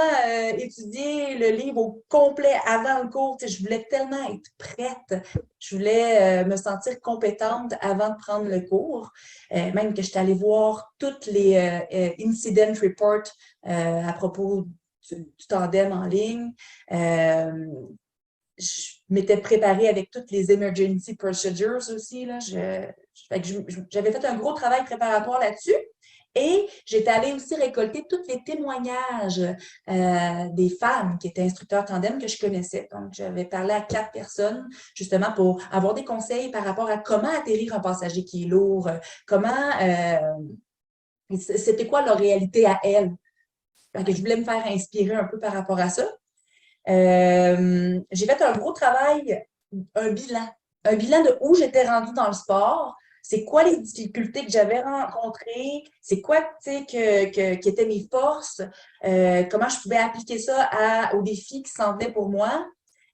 étudié le livre au complet avant le cours. Tu sais, je voulais tellement être prête. Je voulais me sentir compétente avant de prendre le cours. Même que j'étais allée voir toutes les incident reports à propos du tandem en ligne. Je m'étais préparée avec toutes les emergency procedures aussi. Là. J'avais fait un gros travail préparatoire là-dessus. Et j'étais allée aussi récolter tous les témoignages des femmes qui étaient instructeurs tandem que je connaissais. Donc, j'avais parlé à 4 personnes justement pour avoir des conseils par rapport à comment atterrir un passager qui est lourd, c'était quoi leur réalité à elles. Donc, je voulais me faire inspirer un peu par rapport à ça. J'ai fait un gros travail, un bilan de où j'étais rendue dans le sport, c'est quoi les difficultés que j'avais rencontrées, c'est quoi, tu sais, qui étaient mes forces, comment je pouvais appliquer ça aux défis qui s'en venaient pour moi.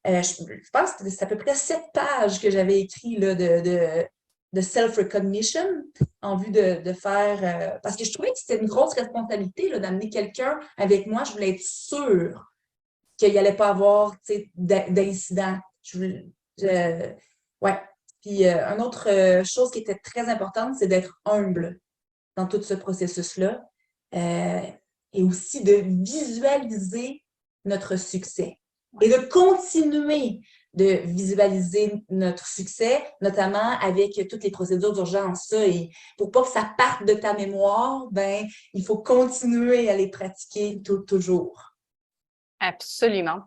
Je pense que c'est à peu près 7 pages que j'avais écrit là, de self-recognition en vue de faire... parce que je trouvais que c'était une grosse responsabilité là, d'amener quelqu'un avec moi. Je voulais être sûre qu'il n'y allait pas avoir d'incident. Ouais. Puis, une autre chose qui était très importante, c'est d'être humble dans tout ce processus-là et aussi de visualiser notre succès et de continuer de visualiser notre succès, notamment avec toutes les procédures d'urgence. Ça, et pour pas que ça parte de ta mémoire, ben, il faut continuer à les pratiquer toujours. Absolument.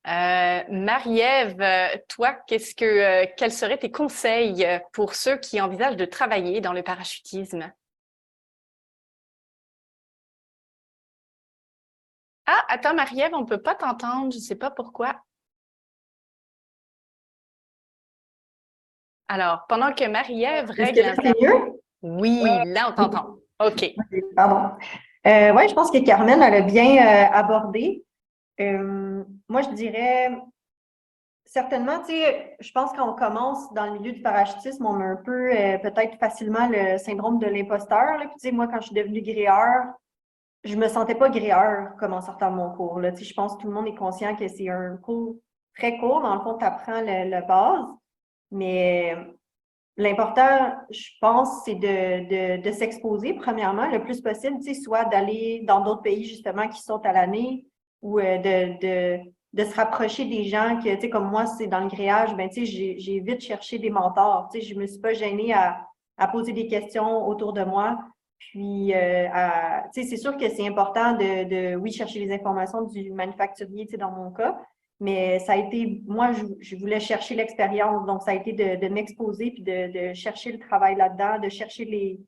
Marie-Ève, toi, quels seraient tes conseils pour ceux qui envisagent de travailler dans le parachutisme? Ah, attends, Marie-Ève, on ne peut pas t'entendre, je ne sais pas pourquoi. Alors, pendant que Marie-Ève règle... Est-ce que c'est mieux? Oui, là, on t'entend. OK. Pardon. Oui, je pense que Carmen, elle a bien abordé. Moi, je dirais, certainement, tu sais, je pense quand on commence dans le milieu du parachutisme, on a un peu, peut-être facilement le syndrome de l'imposteur. Puis, tu sais, moi, quand je suis devenue gréeur, je me sentais pas gréeur comme en sortant de mon cours. Là. Tu sais, je pense que tout le monde est conscient que c'est un cours très court. Dans le fond, tu apprends le base. Mais l'important, je pense, c'est de s'exposer, premièrement, le plus possible, tu sais, soit d'aller dans d'autres pays, justement, qui sont à l'année, ou de se rapprocher des gens que, tu sais, comme moi, c'est dans le gréage, ben, tu sais, j'ai vite cherché des mentors. Tu sais, je me suis pas gênée à poser des questions autour de moi. Puis, c'est sûr que c'est important oui, chercher les informations du manufacturier, dans mon cas, mais ça a été, moi, je voulais chercher l'expérience, donc ça a été de m'exposer puis de chercher le travail là-dedans, de chercher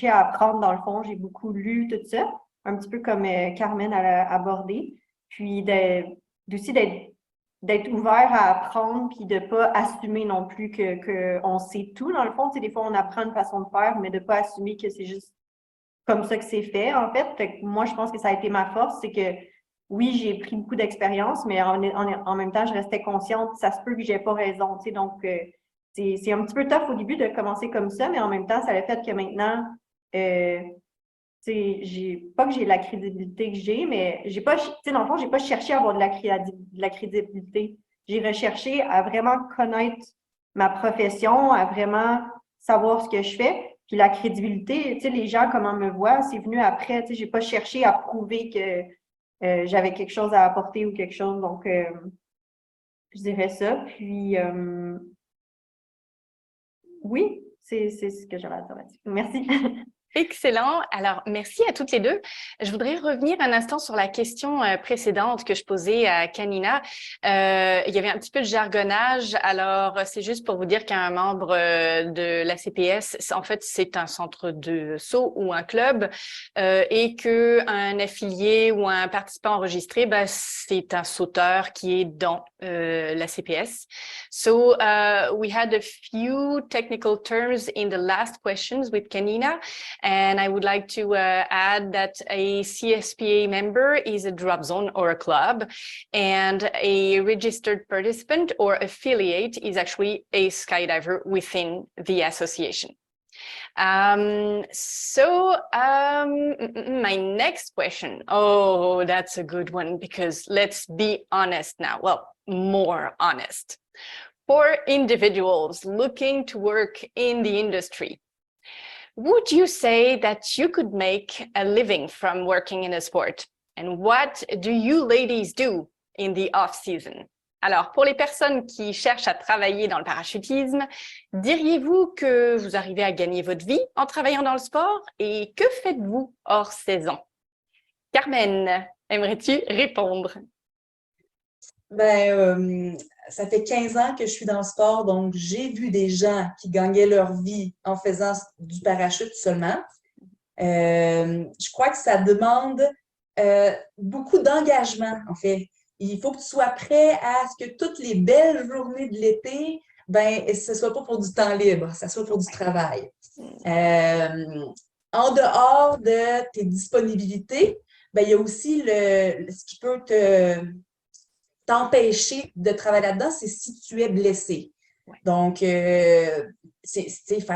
à apprendre dans le fond. J'ai beaucoup lu tout ça, un petit peu comme Carmen a abordé, puis aussi d'être ouvert à apprendre puis de pas assumer non plus que on sait tout dans le fond. Des fois, on apprend une façon de faire, mais de pas assumer que c'est juste comme ça que c'est fait, en fait. Fait que moi, je pense que ça a été ma force, c'est que oui, j'ai pris beaucoup d'expérience, mais en même temps, je restais consciente, ça se peut que j'ai pas raison, donc c'est un petit peu tough au début de commencer comme ça, mais en même temps, ça a le fait que maintenant, pas que j'ai la crédibilité que j'ai, mais j'ai pas, dans le fond, j'ai pas cherché à avoir de la crédibilité. J'ai recherché à vraiment connaître ma profession, à vraiment savoir ce que je fais. Puis la crédibilité, les gens, comment me voient, c'est venu après. J'ai pas cherché à prouver que j'avais quelque chose à apporter ou quelque chose. Donc, je dirais ça. Puis, oui, c'est ce que j'avais à dire là-dessus. Merci. Excellent. Alors, merci à toutes les deux. Je voudrais revenir un instant sur la question précédente que je posais à Kanina. Il y avait un petit peu de jargonnage. Alors, c'est juste pour vous dire qu'un membre de l'ACPS, en fait, c'est un centre de saut ou un club et qu'un affilié ou un participant enregistré, c'est un sauteur qui est dans l'ACPS. So, we had a few technical terms in the last questions with Kanina. And I would like to add that a CSPA member is a drop zone or a club, and a registered participant or affiliate is actually a skydiver within the association. My next question, oh, that's a good one, because let's be honest now, well, more honest. For individuals looking to work in the industry, would you say that you could make a living from working in a sport? And what do you ladies do in the off-season? Alors, pour les personnes qui cherchent à travailler dans le parachutisme, diriez-vous que vous arrivez à gagner votre vie en travaillant dans le sport? Et que faites-vous hors saison? Carmen, aimerais-tu répondre? Ça fait 15 ans que je suis dans le sport, donc j'ai vu des gens qui gagnaient leur vie en faisant du parachute seulement. Je crois que ça demande beaucoup d'engagement, en fait. Il faut que tu sois prêt à ce que toutes les belles journées de l'été, ce ne soit pas pour du temps libre, ça soit pour du travail. En dehors de tes disponibilités, il y a aussi ce qui peut t'empêcher de travailler là-dedans, c'est si tu es blessé. Ouais. Donc, faire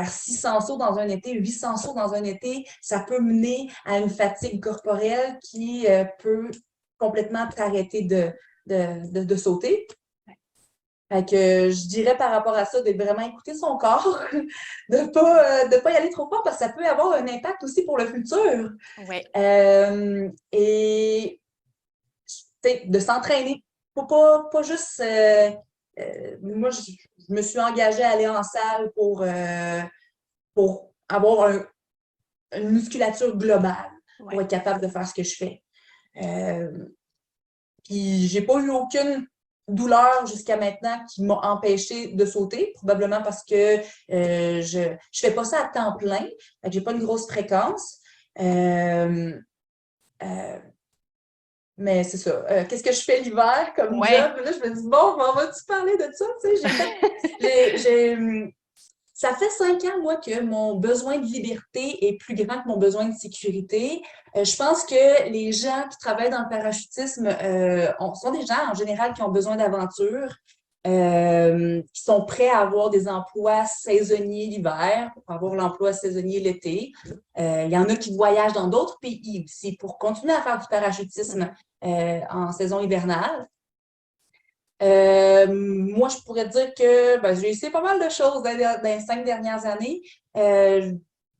600 sauts dans un été, 800 sauts dans un été, ça peut mener à une fatigue corporelle qui peut complètement t'arrêter de sauter. Fait que je dirais par rapport à ça, de vraiment écouter son corps, de pas y aller trop fort parce que ça peut avoir un impact aussi pour le futur. Ouais. Et de s'entraîner. Faut pas juste... moi, je me suis engagée à aller en salle pour avoir une musculature globale, pour être capable de faire ce que je fais. Puis, j'ai pas eu aucune douleur jusqu'à maintenant qui m'a empêchée de sauter, probablement parce que je fais pas ça à temps plein, j'ai pas une grosse fréquence. Mais c'est ça. Qu'est-ce que je fais l'hiver comme job? Là, je me dis, bon, on va-tu parler de ça? Ça fait 5 ans, moi, que mon besoin de liberté est plus grand que mon besoin de sécurité. Je pense que les gens qui travaillent dans le parachutisme sont des gens, en général, qui ont besoin d'aventure, qui sont prêts à avoir des emplois saisonniers l'hiver, pour avoir l'emploi saisonnier l'été. Il y en a qui voyagent dans d'autres pays aussi pour continuer à faire du parachutisme en saison hivernale. Moi, je pourrais dire que j'ai essayé pas mal de choses dans les 5 dernières années.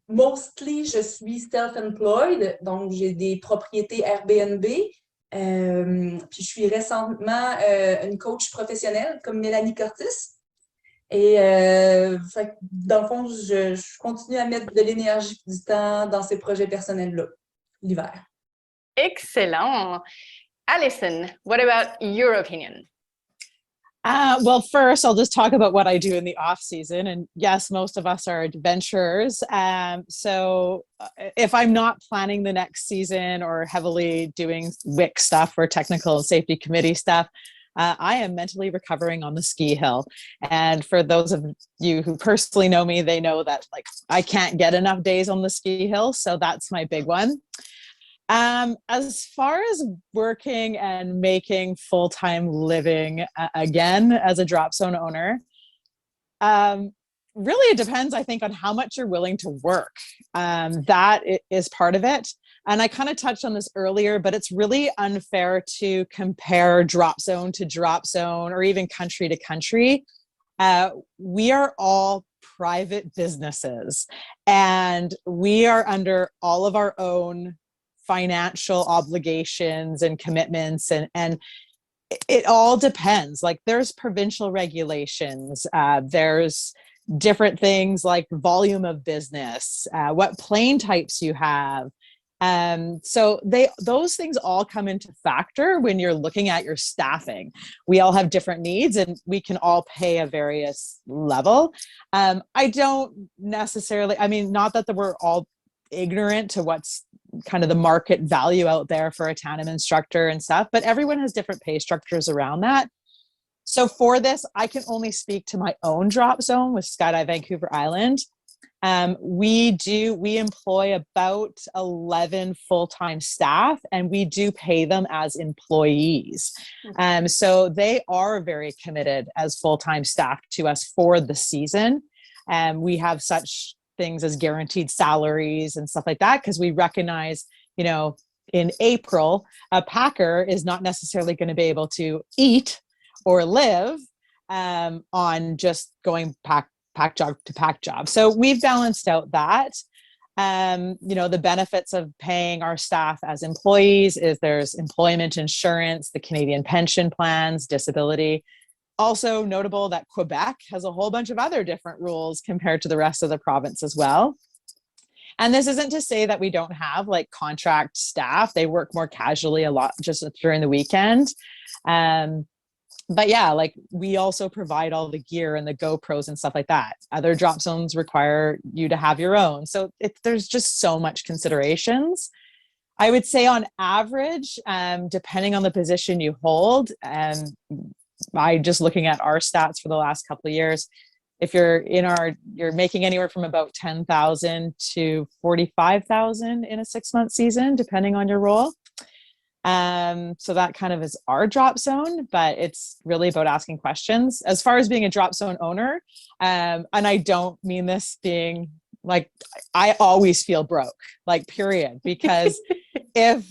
Mostly, je suis self-employed, donc j'ai des propriétés Airbnb. Puis je suis récemment une coach professionnelle comme Mélanie Curtis. Et fait que, dans le fond, je continue à mettre de l'énergie et du temps dans ces projets personnels-là, l'hiver. Excellent. Alison, what about your opinion? Well, first, I'll just talk about what I do in the off season. And yes, most of us are adventurers. So if I'm not planning the next season or heavily doing WIC stuff or technical and safety committee stuff, I am mentally recovering on the ski hill. And for those of you who personally know me, they know that like I can't get enough days on the ski hill. So that's my big one. As far as working and making full-time living again as a drop zone owner, really it depends, I think, on how much you're willing to work. That is part of it. And I kind of touched on this earlier, but it's really unfair to compare drop zone to drop zone or even country to country. We are all private businesses and we are under all of our own financial obligations and commitments, and it all depends. Like there's provincial regulations, there's different things like volume of business, what plane types you have. So those things all come into factor when you're looking at your staffing. We all have different needs and we can all pay a various level. I don't necessarily, I mean, not that we're all ignorant to what's kind of the market value out there for a tandem instructor and stuff, but everyone has different pay structures around that. So for this, I can only speak to my own drop zone with Skydive Vancouver Island. We employ about 11 full-time staff and we do pay them as employees. So they are very committed as full-time staff to us for the season. We have such things as guaranteed salaries and stuff like that, because we recognize, you know, in April, a packer is not necessarily going to be able to eat or live on just going pack job to pack job. So we've balanced out that. You know, the benefits of paying our staff as employees is there's employment insurance, the Canadian pension plans, disability. Also notable that Quebec has a whole bunch of other different rules compared to the rest of the province as well. And this isn't to say that we don't have like contract staff. They work more casually a lot just during the weekend. But yeah, like we also provide all the gear and the GoPros and stuff like that. Other drop zones require you to have your own. So there's just so much considerations. I would say on average, depending on the position you hold, by just looking at our stats for the last couple of years, if you're making anywhere from about 10,000 to 45,000 in a 6-month season, depending on your role. So that kind of is our drop zone, but it's really about asking questions. As far as being a drop zone owner, and I don't mean this being like, I always feel broke, like period, because if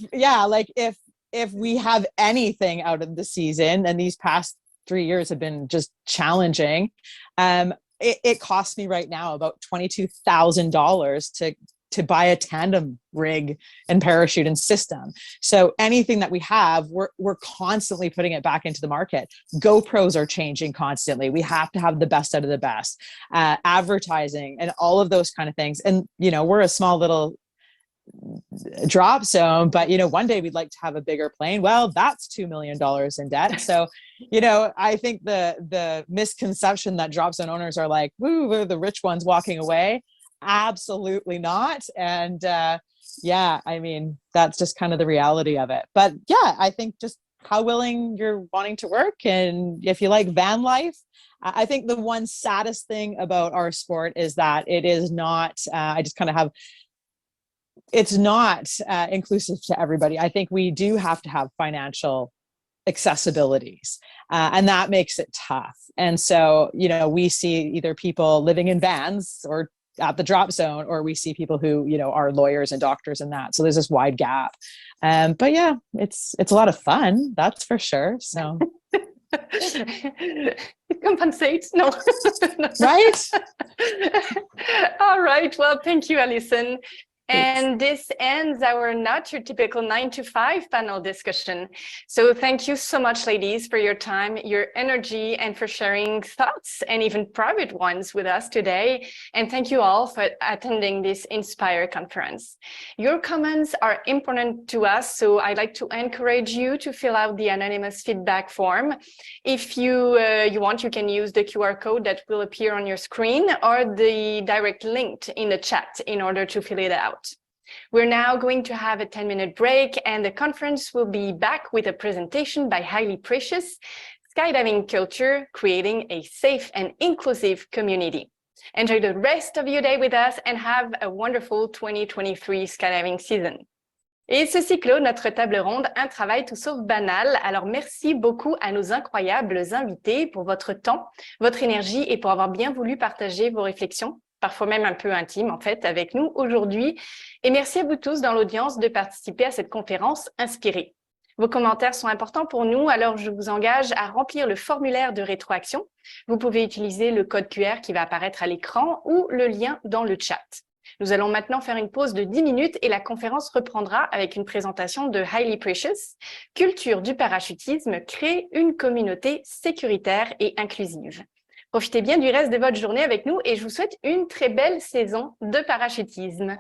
we have anything out of the season, and these past 3 years have been just challenging, it costs me right now about $22,000 to buy a tandem rig and parachute and system. So anything that we have, we're constantly putting it back into the market. GoPros are changing constantly. We have to have the best out of the best. Advertising and all of those kind of things. And, you know, we're a small little drop zone, but, you know, one day we'd like to have a bigger plane. Well, that's $2 million in debt. So, you know, I think the misconception that drop zone owners are like, woo, we're the rich ones walking away. Absolutely not. And yeah, I mean, that's just kind of the reality of it. But yeah, I think just how willing you're wanting to work. And if you like van life, I think the one saddest thing about our sport is that it is not, it's not inclusive to everybody. I think we do have to have financial accessibilities, and that makes it tough. And so, you know, we see either people living in vans or at the drop zone, or we see people who, you know, are lawyers and doctors and that. So there's this wide gap. But yeah, it's a lot of fun, that's for sure. So it compensates, no. Right. All right. Well, thank you, Alison. And this ends our Not Your Typical 9 to 5 panel discussion. So thank you so much, ladies, for your time, your energy, and for sharing thoughts and even private ones with us today. And thank you all for attending this Inspire conference. Your comments are important to us, so I'd like to encourage you to fill out the anonymous feedback form. If you want, you can use the QR code that will appear on your screen or the direct link in the chat in order to fill it out. We're now going to have a 10-minute break, and the conference will be back with a presentation by Highly Precious, Skydiving Culture, Creating a Safe and Inclusive Community. Enjoy the rest of your day with us and have a wonderful 2023 skydiving season. Et ceci clôt notre table ronde, un travail tout sauf banal. Alors, merci beaucoup à nos incroyables invités pour votre temps, votre énergie et pour avoir bien voulu partager vos réflexions, parfois même un peu intimes en fait, avec nous aujourd'hui. Et merci à vous tous dans l'audience de participer à cette conférence inspirée. Vos commentaires sont importants pour nous, alors je vous engage à remplir le formulaire de rétroaction. Vous pouvez utiliser le code QR qui va apparaître à l'écran ou le lien dans le chat. Nous allons maintenant faire une pause de 10 minutes et la conférence reprendra avec une présentation de Highly Precious, Culture du parachutisme, créer une communauté sécuritaire et inclusive. Profitez bien du reste de votre journée avec nous et je vous souhaite une très belle saison de parachutisme.